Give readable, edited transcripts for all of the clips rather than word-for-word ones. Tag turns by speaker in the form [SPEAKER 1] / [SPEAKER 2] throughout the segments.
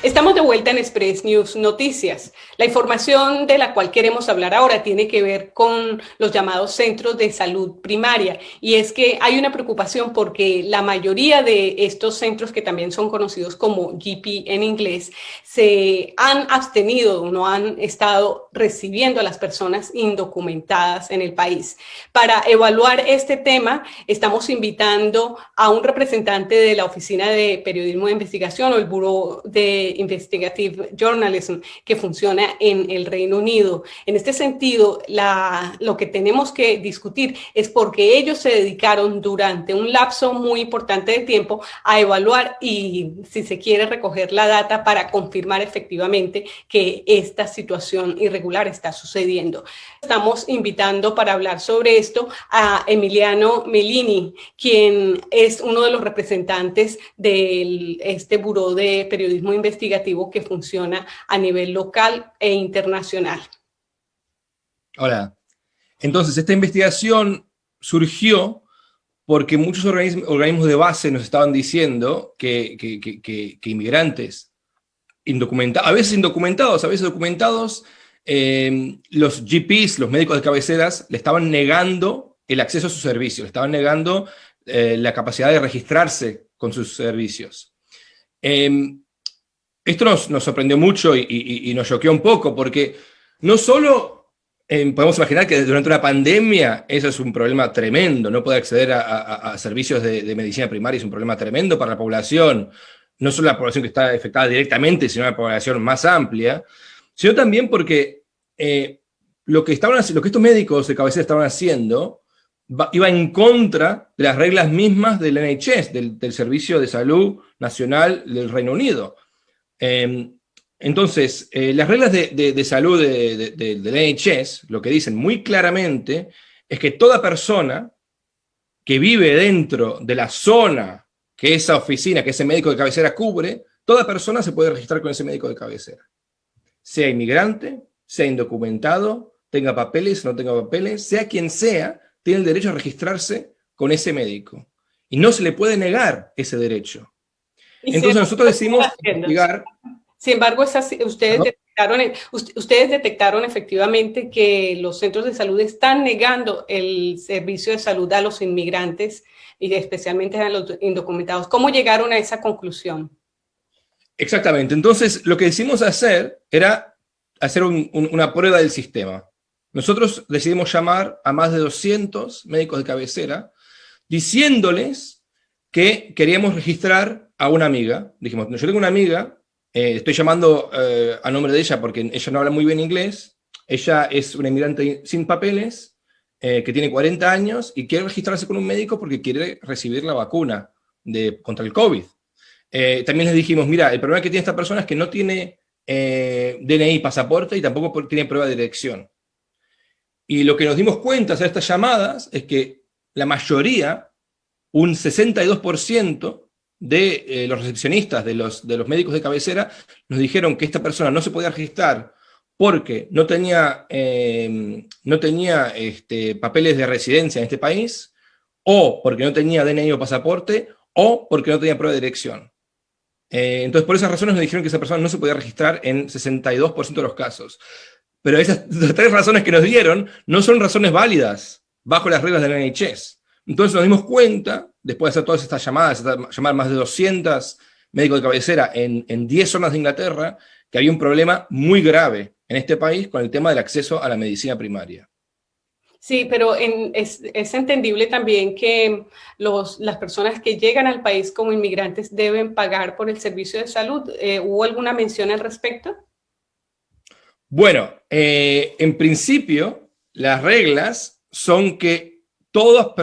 [SPEAKER 1] Estamos de vuelta en Express News Noticias. La información de la cual queremos hablar ahora tiene que ver con los llamados centros de salud primaria. Y es que hay una preocupación porque la mayoría de estos centros, que también son conocidos como GP en inglés, se han abstenido, no han estado recibiendo a las personas indocumentadas en el país. Para evaluar este tema, estamos invitando a un representante de la Oficina de Periodismo de Investigación o el Bureau de Investigative Journalism que funciona en el Reino Unido. En este sentido, lo que tenemos que discutir es por qué ellos se dedicaron durante un lapso muy importante de tiempo a evaluar y, si se quiere, recoger la data para confirmar efectivamente que esta situación irregular está sucediendo. Estamos invitando para hablar sobre esto a Emiliano Melini, quien es uno de los representantes de este Buró de Periodismo Investigativo que funciona a nivel local e internacional.
[SPEAKER 2] Hola. Entonces, esta investigación surgió porque muchos organismos de base nos estaban diciendo que inmigrantes indocumentados, a veces indocumentados, a veces documentados, los GPs, los médicos de cabeceras, le estaban negando el acceso a sus servicios, le estaban negando la capacidad de registrarse con sus servicios. Esto nos sorprendió mucho y nos choqueó un poco, porque no solo podemos imaginar que durante una pandemia eso es un problema tremendo, no poder acceder a servicios de medicina primaria es un problema tremendo para la población, no solo la población que está afectada directamente, sino la población más amplia, sino también porque lo que estos médicos de cabecera estaban haciendo iba en contra de las reglas mismas del NHS, del Servicio de Salud Nacional del Reino Unido. Entonces, las reglas de salud del NHS, lo que dicen muy claramente es que toda persona que vive dentro de la zona que esa oficina, que ese médico de cabecera cubre, toda persona se puede registrar con ese médico de cabecera. Sea inmigrante, sea indocumentado, tenga papeles, no tenga papeles, sea quien sea, tiene el derecho a registrarse con ese médico. Y no se le puede negar ese derecho. Entonces nosotros decidimos investigar.
[SPEAKER 1] Sin embargo, ustedes detectaron efectivamente que los centros de salud están negando el servicio de salud a los inmigrantes y especialmente a los indocumentados. ¿Cómo llegaron a esa conclusión?
[SPEAKER 2] Exactamente. Entonces, lo que decidimos hacer era hacer una prueba del sistema. Nosotros decidimos llamar a más de 200 médicos de cabecera diciéndoles que queríamos registrar a una amiga. Dijimos, yo tengo una amiga, estoy llamando a nombre de ella porque ella no habla muy bien inglés, ella es una inmigrante sin papeles, que tiene 40 años y quiere registrarse con un médico porque quiere recibir la vacuna contra el COVID. También les dijimos, mira, el problema que tiene esta persona es que no tiene DNI, pasaporte y tampoco tiene prueba de dirección. Y lo que nos dimos cuenta de estas llamadas es que la mayoría, un 62% de los recepcionistas, de los médicos de cabecera, nos dijeron que esta persona no se podía registrar porque no tenía papeles de residencia en este país, o porque no tenía DNI o pasaporte, o porque no tenía prueba de dirección. Entonces, por esas razones nos dijeron que esa persona no se podía registrar en 62% de los casos. Pero esas tres razones que nos dieron no son razones válidas bajo las reglas del NHS. Entonces nos dimos cuenta, después de hacer todas estas llamadas, llamar más de 200 médicos de cabecera en 10 zonas de Inglaterra, que había un problema muy grave en este país con el tema del acceso a la medicina primaria.
[SPEAKER 1] Sí, pero es entendible también que las personas que llegan al país como inmigrantes deben pagar por el servicio de salud. ¿Hubo alguna mención al respecto?
[SPEAKER 2] Bueno, en principio, las reglas son que todas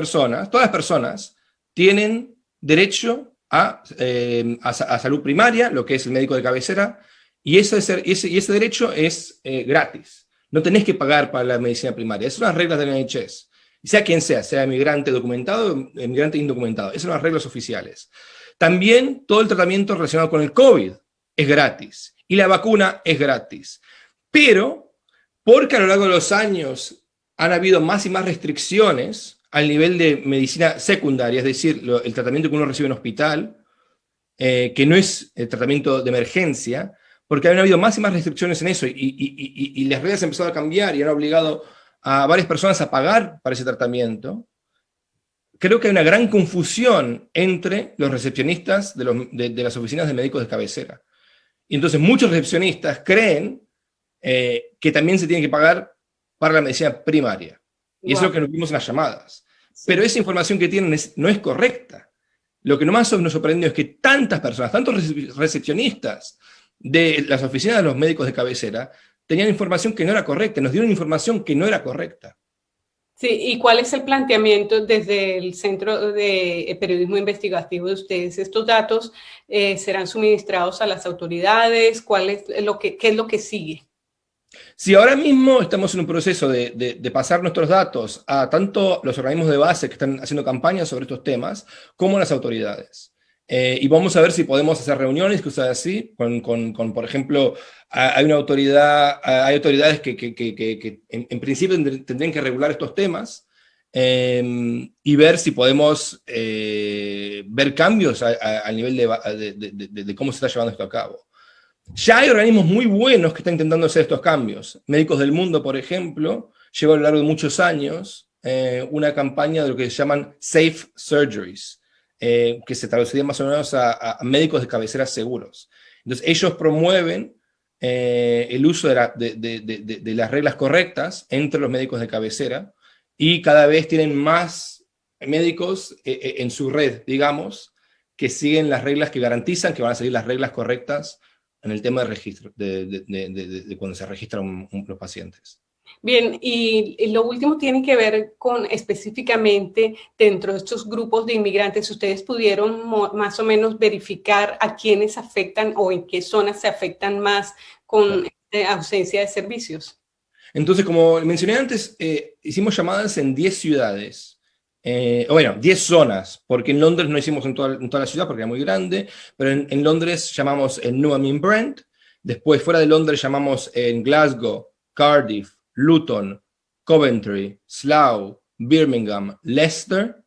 [SPEAKER 2] las personas tienen derecho a salud primaria, lo que es el médico de cabecera, y ese derecho es gratis. No tenés que pagar para la medicina primaria. Esas son las reglas del NHS. Sea quien sea inmigrante documentado, inmigrante indocumentado. Esas son las reglas oficiales. También todo el tratamiento relacionado con el COVID es gratis. Y la vacuna es gratis. Pero, porque a lo largo de los años han habido más y más restricciones al nivel de medicina secundaria, es decir, el tratamiento que uno recibe en hospital, que no es el tratamiento de emergencia, porque han habido más y más restricciones en eso, y las reglas han empezado a cambiar y han obligado a varias personas a pagar para ese tratamiento. Creo que hay una gran confusión entre los recepcionistas de las oficinas de médicos de cabecera. Y entonces muchos recepcionistas creen que también se tiene que pagar para la medicina primaria. Y eso es lo que nos vimos en las llamadas.
[SPEAKER 1] Sí.
[SPEAKER 2] Pero esa información que tienen no es correcta. Lo que más nos sorprendió es que tantas personas, tantos recepcionistas de las oficinas de los médicos de cabecera, tenían información que no era correcta, nos dieron información que no era correcta.
[SPEAKER 1] Sí, ¿y cuál es el planteamiento desde el Centro de Periodismo Investigativo de ustedes? ¿Estos datos serán suministrados a las autoridades? ¿Qué es lo que sigue?
[SPEAKER 2] Sí, ahora mismo estamos en un proceso de pasar nuestros datos a tanto los organismos de base que están haciendo campañas sobre estos temas, como las autoridades. Y vamos a ver si podemos hacer reuniones, cosas así, por ejemplo, hay autoridades que en principio tendrían que regular estos temas, y ver si podemos ver cambios al nivel de cómo se está llevando esto a cabo. Ya hay organismos muy buenos que están intentando hacer estos cambios. Médicos del Mundo, por ejemplo, lleva a lo largo de muchos años una campaña de lo que se llaman Safe Surgeries, que se traduciría más o menos a médicos de cabecera seguros. Entonces, ellos promueven el uso de las reglas correctas entre los médicos de cabecera, y cada vez tienen más médicos en su red, digamos, que siguen las reglas, que garantizan que van a seguir las reglas correctas en el tema de registro, de cuando se registran los pacientes.
[SPEAKER 1] Bien, y lo último tiene que ver con específicamente dentro de estos grupos de inmigrantes. ¿Ustedes pudieron más o menos verificar a quiénes afectan o en qué zonas se afectan más con ausencia de servicios?
[SPEAKER 2] Entonces, como mencioné antes, hicimos llamadas en 10 ciudades. 10 zonas, porque en Londres no hicimos en toda la ciudad porque era muy grande, pero en Londres llamamos en Newham y Brent. Después, fuera de Londres, llamamos en Glasgow, Cardiff, Luton, Coventry, Slough, Birmingham, Leicester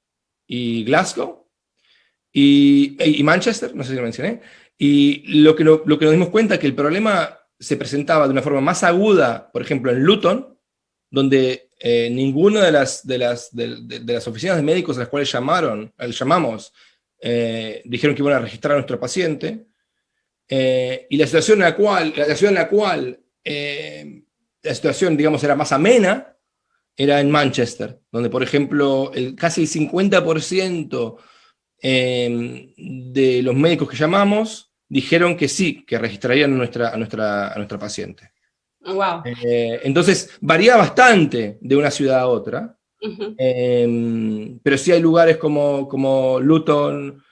[SPEAKER 2] y Glasgow. Y Manchester, no sé si lo mencioné. Y lo que nos dimos cuenta es que el problema se presentaba de una forma más aguda, por ejemplo, en Luton, donde ninguna de las oficinas de médicos a las cuales llamamos dijeron que iban a registrar a nuestro paciente, y la situación la situación, digamos, era más amena, era en Manchester, donde, por ejemplo, casi el 50% de los médicos que llamamos dijeron que sí, que registrarían a nuestra paciente.
[SPEAKER 1] Wow.
[SPEAKER 2] Entonces, varía bastante de una ciudad a otra, pero sí hay lugares como Luton,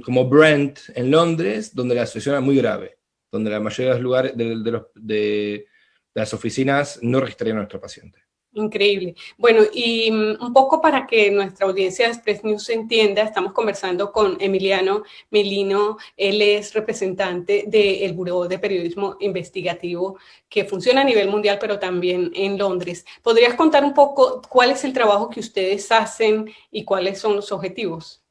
[SPEAKER 2] como Brent en Londres, donde la situación es muy grave, donde la mayoría de los lugares de las oficinas no registrarían a nuestro paciente.
[SPEAKER 1] Increíble. Bueno, y un poco para que nuestra audiencia de Express News entienda, estamos conversando con Emiliano Melino. Él es representante del Buró de Periodismo Investigativo que funciona a nivel mundial, pero también en Londres. ¿Podrías contar un poco cuál es el trabajo que ustedes hacen y cuáles son los objetivos?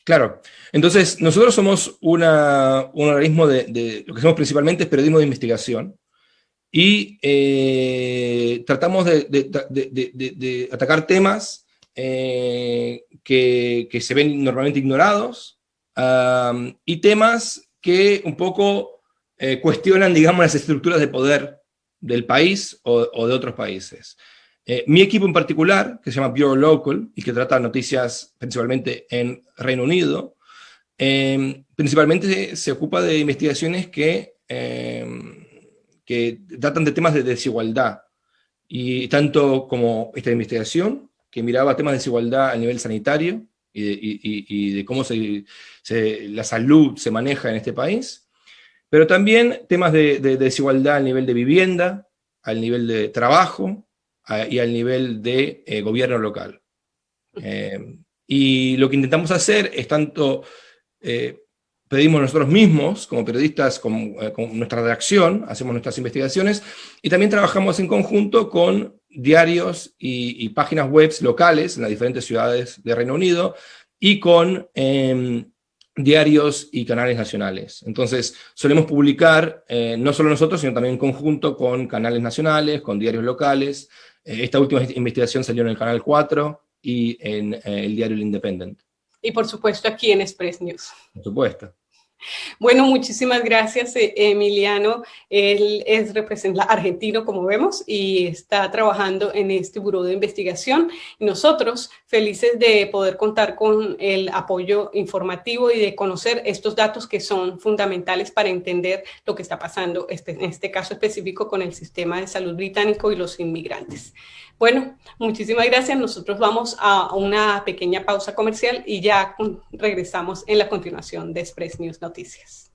[SPEAKER 2] Claro. Entonces, nosotros somos un organismo de lo que hacemos principalmente es periodismo de investigación. Y tratamos de atacar temas que se ven normalmente ignorados, y temas que un poco cuestionan, digamos, las estructuras de poder del país o de otros países. Mi equipo en particular, que se llama Bureau Local, y que trata noticias principalmente en Reino Unido, principalmente se ocupa de investigaciones que tratan de temas de desigualdad, y tanto como esta investigación, que miraba temas de desigualdad a nivel sanitario y de cómo la salud se maneja en este país, pero también temas de desigualdad al nivel de vivienda, al nivel de trabajo y al nivel de gobierno local. Y lo que intentamos hacer es tanto... pedimos nosotros mismos, como periodistas, con nuestra redacción, hacemos nuestras investigaciones, y también trabajamos en conjunto con diarios y páginas web locales en las diferentes ciudades de Reino Unido, y con diarios y canales nacionales. Entonces, solemos publicar, no solo nosotros, sino también en conjunto con canales nacionales, con diarios locales. Esta última investigación salió en el Canal 4 y en el diario El Independent.
[SPEAKER 1] Y por supuesto aquí en Express News.
[SPEAKER 2] Por supuesto.
[SPEAKER 1] Bueno, muchísimas gracias, Emiliano. Él es argentino, como vemos, y está trabajando en este buró de investigación. Y nosotros felices de poder contar con el apoyo informativo y de conocer estos datos que son fundamentales para entender lo que está pasando, en este caso específico, con el sistema de salud británico y los inmigrantes. Bueno, muchísimas gracias. Nosotros vamos a una pequeña pausa comercial y ya regresamos en la continuación de Express News Noticias.